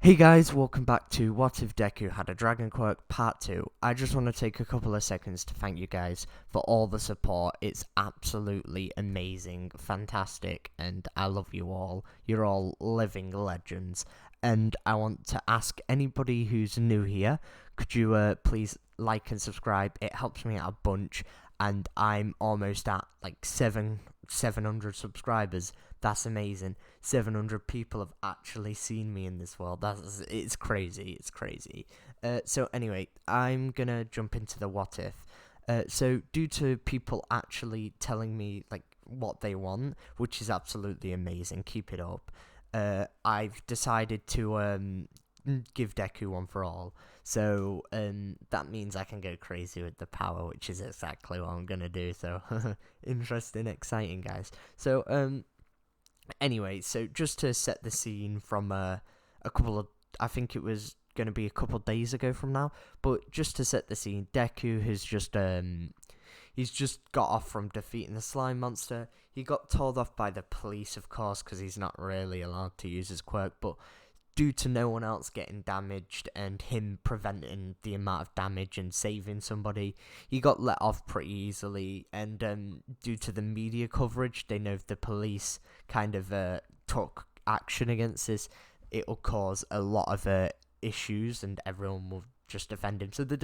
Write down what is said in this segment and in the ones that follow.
Hey guys, welcome back to What If Deku Had a Dragon Quirk Part 2. I just want to take a couple of seconds to thank you guys for all the support. It's absolutely amazing, fantastic, and I love you all. You're all living legends. And I want to ask anybody who's new here, could you please like and subscribe? It helps me out a bunch, and I'm almost at like 700 subscribers. That's amazing. 700 people have actually seen me in this world. It's crazy. It's crazy. So anyway, I'm gonna jump into the what if. So due to people actually telling me like what they want, which is absolutely amazing. Keep it up. I've decided to give Deku one for all. So that means I can go crazy with the power, which is exactly what I'm gonna do. So interesting, exciting, guys. So anyway, so just to set the scene from a couple of, I think it was going to be a couple of days ago from now, but just to set the scene, Deku has he's just got off from defeating the slime monster. He got told off by the police, of course, because he's not really allowed to use his quirk, but due to no one else getting damaged and him preventing the amount of damage and saving somebody, he got let off pretty easily. And due to the media coverage, they know if the police kind of took action against this, it'll cause a lot of issues, and everyone will just defend him. So they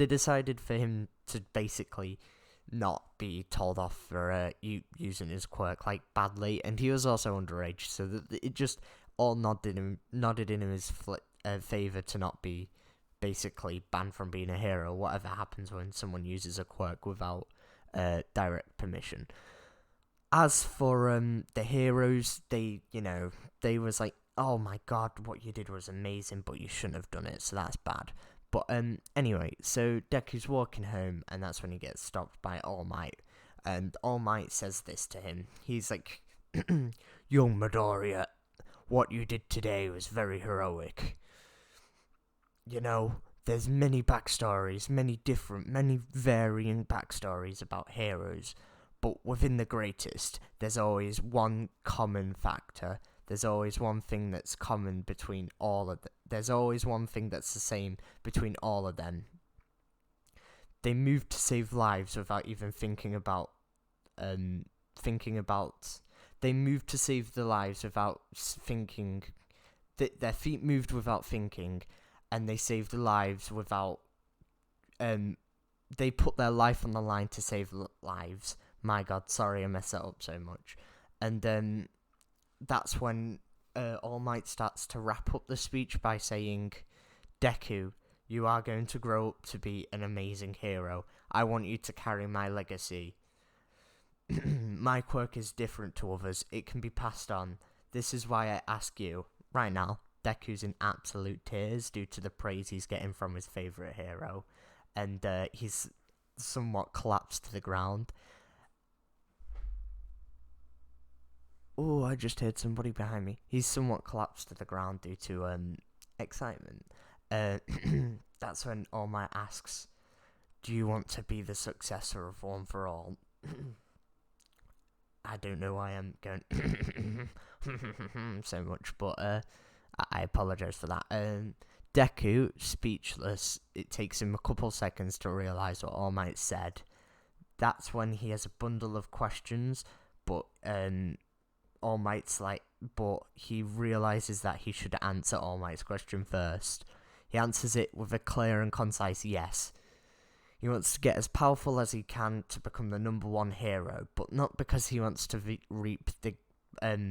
decided for him to basically not be told off for using his quirk like badly, and he was also underage, so that it just all nodded in his favor to not be basically banned from being a hero. Whatever happens when someone uses a quirk without direct permission. As for the heroes, they was like, oh my god, what you did was amazing, but you shouldn't have done it, so that's bad. But anyway, so Deku's walking home, and that's when he gets stopped by All Might, and All Might says this to him. He's like, young Midoriya, what you did today was very heroic. You know, there's many backstories, many varying backstories about heroes, but within the greatest, there's always one common factor. There's always one thing that's common between all of them. There's always one thing that's the same between all of them. They moved to save lives without even thinking about. They moved to save the lives without thinking. Their feet moved without thinking, and they saved the lives without. They put their life on the line to save lives. My God, sorry I messed that up so much. And that's when All Might starts to wrap up the speech by saying, Deku, you are going to grow up to be an amazing hero. I want you to carry my legacy. My quirk is different to others. It can be passed on. This is why I ask you, right now, Deku's in absolute tears due to the praise he's getting from his favourite hero. And he's somewhat collapsed to the ground. Oh, I just heard somebody behind me. He's somewhat collapsed to the ground due to excitement. That's when All Might asks, do you want to be the successor of One for All? I don't know why I'm going so much, but I apologize for that. Deku, speechless. It takes him a couple seconds to realize what All Might said. That's when he has a bundle of questions, but All Might's like, but he realizes that he should answer All Might's question first. He answers it with a clear and concise yes. He wants to get as powerful as he can to become the number one hero, but not because he wants to reap the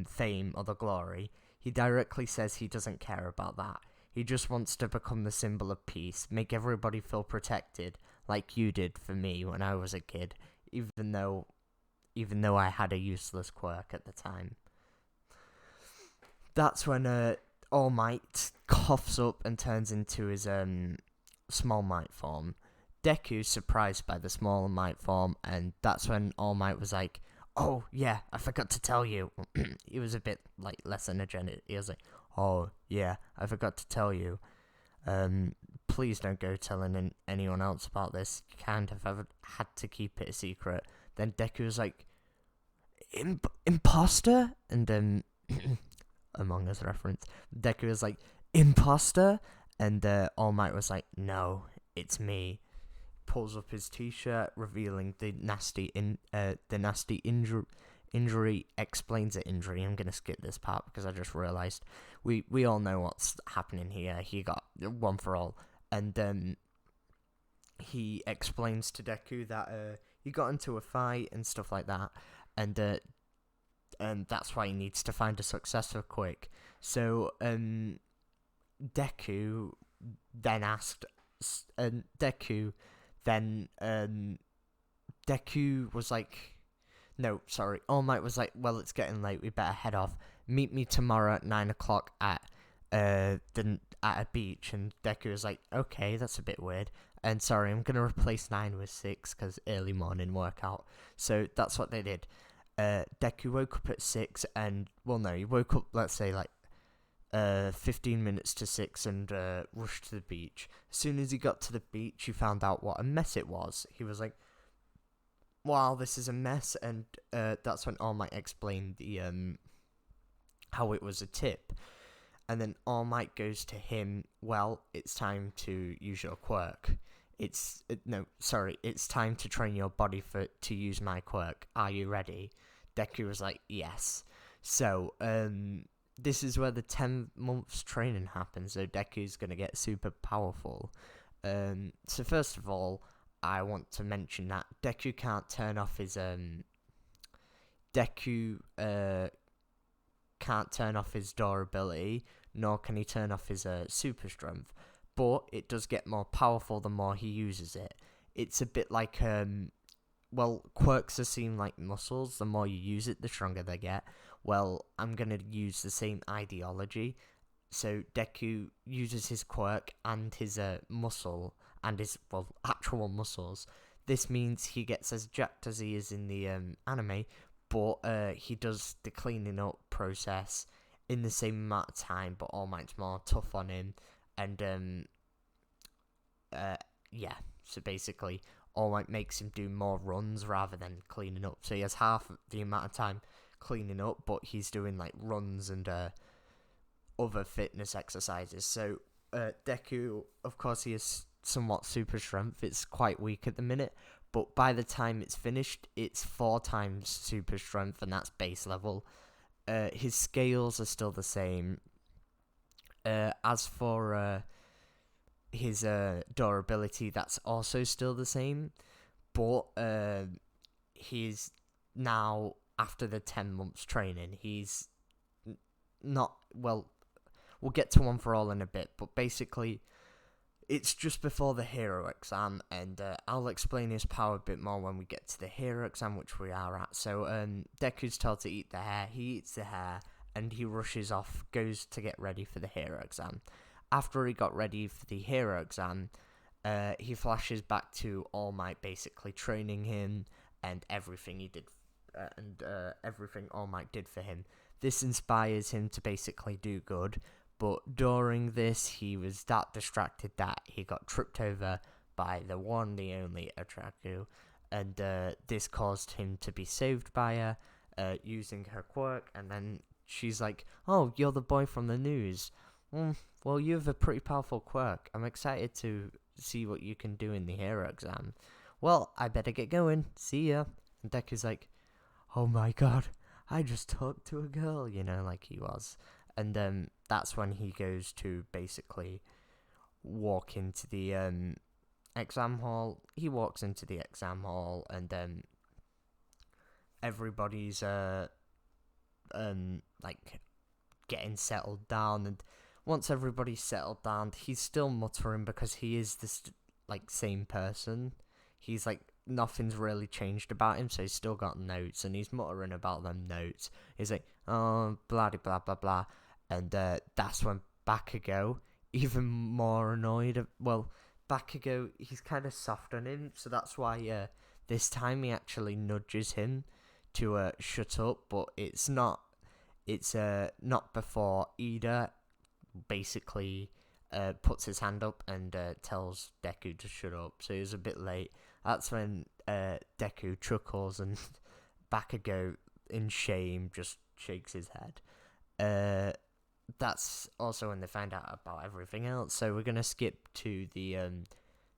fame or the glory. He directly says he doesn't care about that. He just wants to become the symbol of peace, make everybody feel protected, like you did for me when I was a kid, even though I had a useless quirk at the time. That's when All Might coughs up and turns into his Small Might form. Deku's surprised by the Small Might form, and that's when All Might was like, oh yeah, I forgot to tell you. He was a bit like less energetic. He was like, oh yeah, I forgot to tell you. Please don't go telling anyone else about this. You kind of have had to keep it a secret. Then Deku was like, imposter? And then Among Us reference. Deku is like, imposter? And All Might was like, no, it's me. Pulls up his t-shirt, revealing the nasty injury. Explains the injury. I'm gonna skip this part because I just realized we all know what's happening here. He got one for all, and he explains to Deku that he got into a fight and stuff like that, and that's why he needs to find a successor quick. So Deku then asked, then Deku was like, no, sorry, All Might was like, well, it's getting late, we better head off. Meet me tomorrow at 9 o'clock at a beach. And Deku was like, okay, that's a bit weird. And sorry, I'm gonna replace 9 with 6 because early morning workout. So that's what they did. Deku woke up at 6, and well, no, he woke up, let's say, like 15 minutes to 6, and rushed to the beach. As soon as he got to the beach, he found out what a mess it was. He was like, wow, this is a mess. And that's when All Might explained the how it was a tip. And then All Might goes to him, well, it's time to use your quirk. It's time to train your body to use my quirk. Are you ready? Deku was like, yes. So this is where the 10 months training happens. So Deku's gonna get super powerful. So first of all, I want to mention that Deku can't turn off his can't turn off his durability, nor can he turn off his super strength. But it does get more powerful the more he uses it. It's a bit like quirks are seen like muscles. The more you use it, the stronger they get. Well, I'm gonna use the same ideology. So Deku uses his quirk and his muscle and his actual muscles. This means he gets as jacked as he is in the anime, but he does the cleaning up process in the same amount of time. But All Might's more tough on him, and yeah. So basically, All Might makes him do more runs rather than cleaning up. So he has half the amount of time cleaning up, but he's doing like runs and other fitness exercises. So Deku, of course, he is somewhat super strength. It's quite weak at the minute, but by the time it's finished, it's 4 times super strength, and that's base level. His scales are still the same. As for his durability, that's also still the same, but he's now, after the 10 months training, he's not, well, we'll get to One for All in a bit, but basically it's just before the hero exam, and I'll explain his power a bit more when we get to the hero exam, which we are at. So Deku's told to eat the hair. He eats the hair, and he rushes off, goes to get ready for the hero exam. After he got ready for the hero exam, he flashes back to All Might basically training him and everything he did, everything All Might did for him. This inspires him to basically do good, but during this, he was that distracted that he got tripped over by the one, the only Atraku, and this caused him to be saved by her, using her quirk. And then she's like, oh, you're the boy from the news. Well, you have a pretty powerful quirk. I'm excited to see what you can do in the hero exam. Well, I better get going. See ya. And Deku's like, oh my god, I just talked to a girl, like he was. And that's when he goes to basically walk into the exam hall. He walks into the exam hall, and everybody's like getting settled down. And once everybody's settled down, he's still muttering because he is this like same person. He's like, nothing's really changed about him, so he's still got notes, and he's muttering about them notes. He's like, oh, blah blah blah blah. And that's when Bakugo, even more annoyed. Bakugo, he's kind of soft on him, so that's why this time he actually nudges him to shut up. But it's not before Ida basically puts his hand up and tells Deku to shut up. So he was a bit late. That's when Deku chuckles, and Bakugo, in shame, just shakes his head. that's also when they find out about everything else. So we're gonna skip to the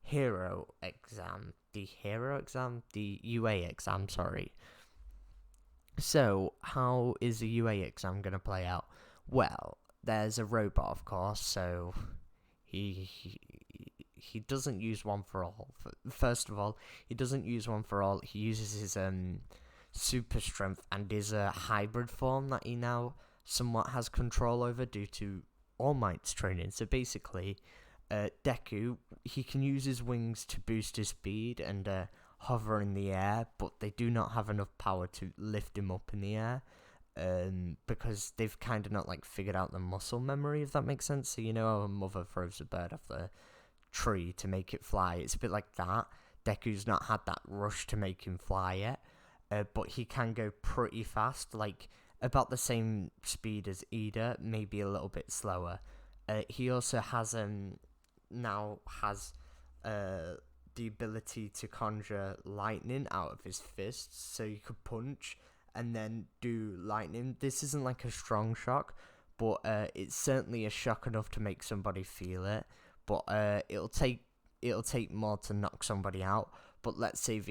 hero exam, the UA exam. Sorry. So how is the UA exam gonna play out? Well, there's a robot, of course. So he doesn't use one for all. First of all, he doesn't use one for all. He uses his super strength and his hybrid form that he now somewhat has control over due to All Might's training. So basically, Deku, he can use his wings to boost his speed and hover in the air, but they do not have enough power to lift him up in the air. Because they've kind of not like figured out the muscle memory, if that makes sense. So you know how a mother throws a bird off the tree to make it fly. It's a bit like that. Deku's not had that rush to make him fly yet, but he can go pretty fast, like about the same speed as Ida, maybe a little bit slower. He also has now has the ability to conjure lightning out of his fists, so you could punch and then do lightning. This isn't like a strong shock, but it's certainly a shock enough to make somebody feel it. But it'll take more to knock somebody out. But let's say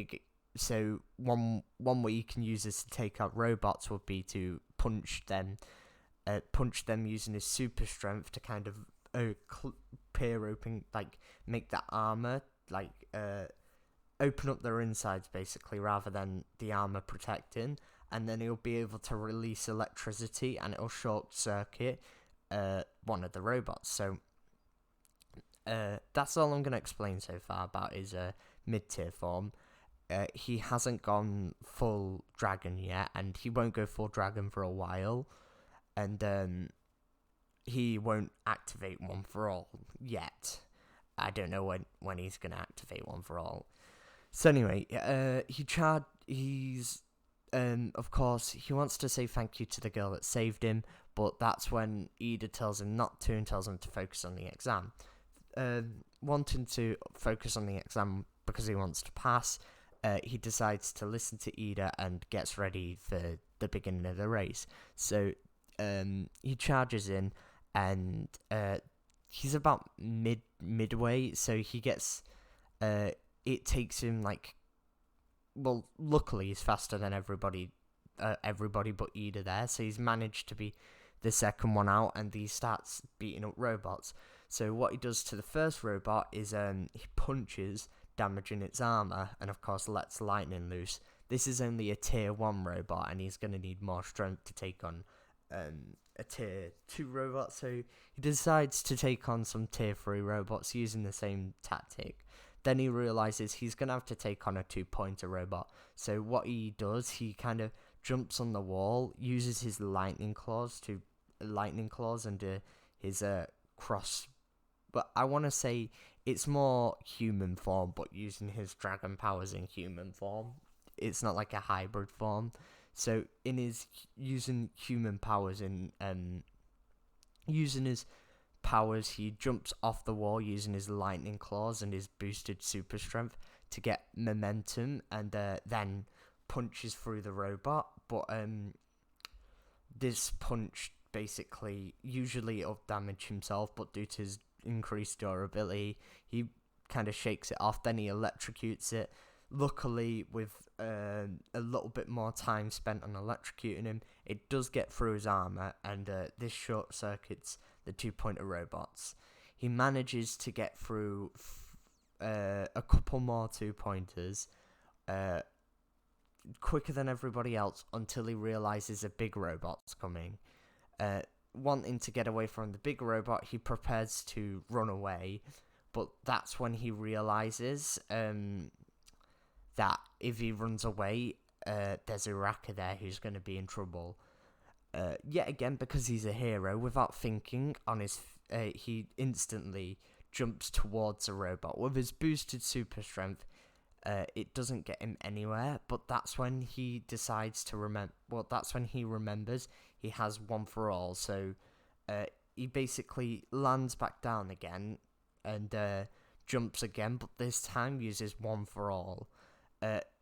so one way you can use this to take out robots would be to punch them using his super strength to kind of peer open, like make that armor like open up their insides basically, rather than the armor protecting, and then he'll be able to release electricity and it'll short circuit one of the robots. So that's all I'm going to explain so far about his mid-tier form. He hasn't gone full dragon yet, and he won't go full dragon for a while, and he won't activate one for all yet. I don't know when he's going to activate one for all. So anyway, he's of course, he wants to say thank you to the girl that saved him, but that's when Ida tells him not to and tells him to focus on the exam. Wanting to focus on the exam because he wants to pass, he decides to listen to Ida and gets ready for the beginning of the race. So he charges in, and he's about midway, so he gets it takes him like, well, luckily he's faster than everybody but Ida there, so he's managed to be the second one out, and he starts beating up robots. So what he does to the first robot is he punches, damaging its armor, and of course lets lightning loose. This is only a tier 1 robot, and he's going to need more strength to take on a tier 2 robot, so he decides to take on some tier 3 robots using the same tactic. Then he realizes he's going to have to take on a 2-pointer robot. So what he does, he kind of jumps on the wall, uses his lightning claws and his cross. But I want to say it's more human form, but using his dragon powers in human form. It's not like a hybrid form. So in his using human powers using his powers, he jumps off the wall using his lightning claws and his boosted super strength to get momentum, and then punches through the robot. But this punch basically, usually it'll damage himself, but due to his increased durability, he kind of shakes it off. Then he electrocutes it. Luckily, with a little bit more time spent on electrocuting him, it does get through his armor, and this short circuits the 2-pointer robots. He manages to get through a couple more 2-pointers quicker than everybody else, until he realizes a big robot's coming. Wanting to get away from the big robot, he prepares to run away, but that's when he realizes that if he runs away, there's Uraka there who's going to be in trouble. Yet again, because he's a hero, without thinking, he instantly jumps towards a robot. With his boosted super strength, it doesn't get him anywhere, but that's when he decides to that's when he remembers he has one for all. So he basically lands back down again and jumps again, but this time uses one for all.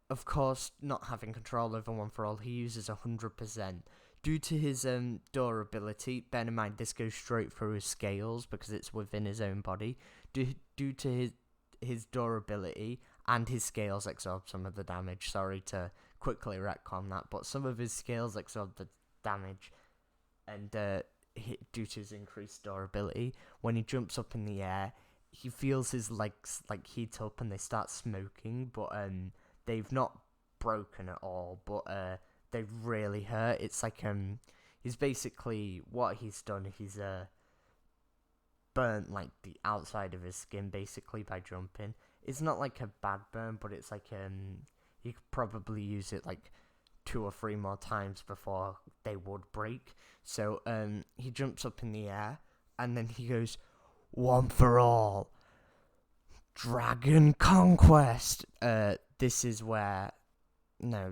Of course, not having control over one for all, he uses 100% due to his durability, bear in mind this goes straight through his scales because it's within his own body. Due to his durability and his scales absorb some of the damage. Sorry to quickly retcon that, but some of his scales absorb the damage, and due to his increased durability, when he jumps up in the air, he feels his legs like heat up and they start smoking, but they've not broken at all, but they really hurt. It's like he's basically what he's done. He's burnt like the outside of his skin basically by jumping. It's not like a bad burn, but it's like you could probably use it like 2 or 3 more times before they would break. So he jumps up in the air and then he goes, "One for all, Dragon Conquest." This is where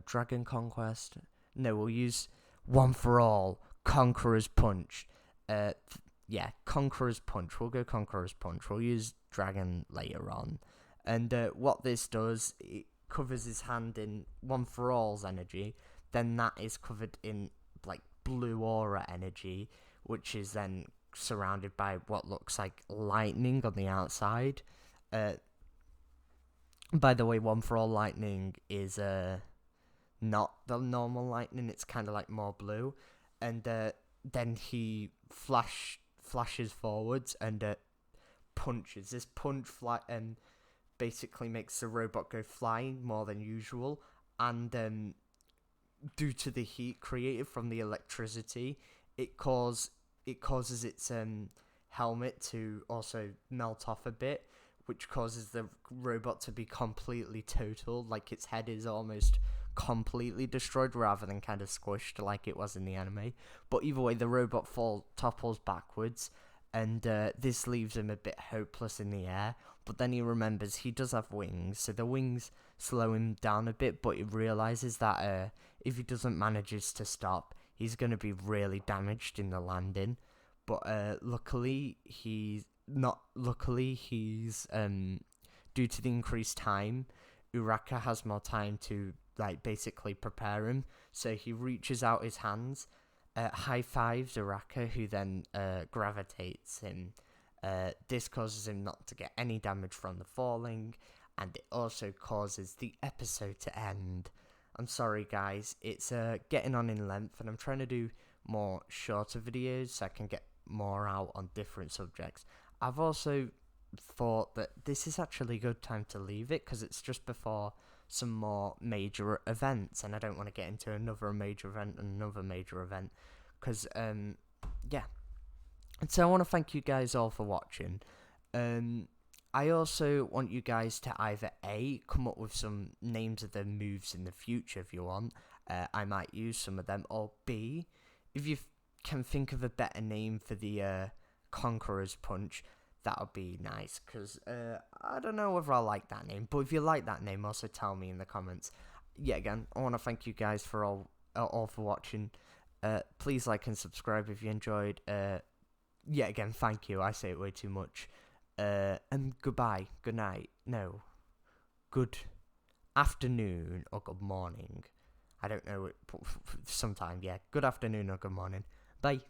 Dragon Conquest. No, we'll use One for All, Conqueror's Punch. Conqueror's Punch. We'll go Conqueror's Punch. We'll use Dragon later on. And what this does, it covers his hand in One for All's energy. Then that is covered in like blue aura energy, which is then surrounded by what looks like lightning on the outside. By the way, One for All lightning is not the normal lightning. It's kind of like more blue, and then he flashes forwards and punches. This punch basically makes the robot go flying more than usual, and due to the heat created from the electricity, it causes its helmet to also melt off a bit, which causes the robot to be completely total, like its head is almost completely destroyed rather than kind of squished like it was in the anime. But either way, the robot topples backwards, and this leaves him a bit hopeless in the air. But then he remembers he does have wings, so the wings slow him down a bit, but he realizes that if he doesn't manage to stop, he's going to be really damaged in the landing. But luckily he's due to the increased time, Uraka has more time to like basically prepare him. So he reaches out his hands, high fives Uraka, who then gravitates him. This causes him not to get any damage from the falling, and it also causes the episode to end. I'm sorry guys, it's getting on in length, and I'm trying to do more shorter videos so I can get more out on different subjects. I've also thought that this is actually a good time to leave it because it's just before some more major events, and I don't want to get into another major event because yeah. And so I want to thank you guys all for watching. I also want you guys to either A, come up with some names of the moves in the future if you want. I might use some of them. Or B, if you can think of a better name for the Conqueror's Punch, that would be nice. Because I don't know whether I like that name. But if you like that name, also tell me in the comments. Yet again, I want to thank you guys for all for watching. Please like and subscribe if you enjoyed. Yet again, thank you. I say it way too much. And goodbye, good night, no, good afternoon or good morning. I don't know, sometime, yeah. Good afternoon or good morning. Bye.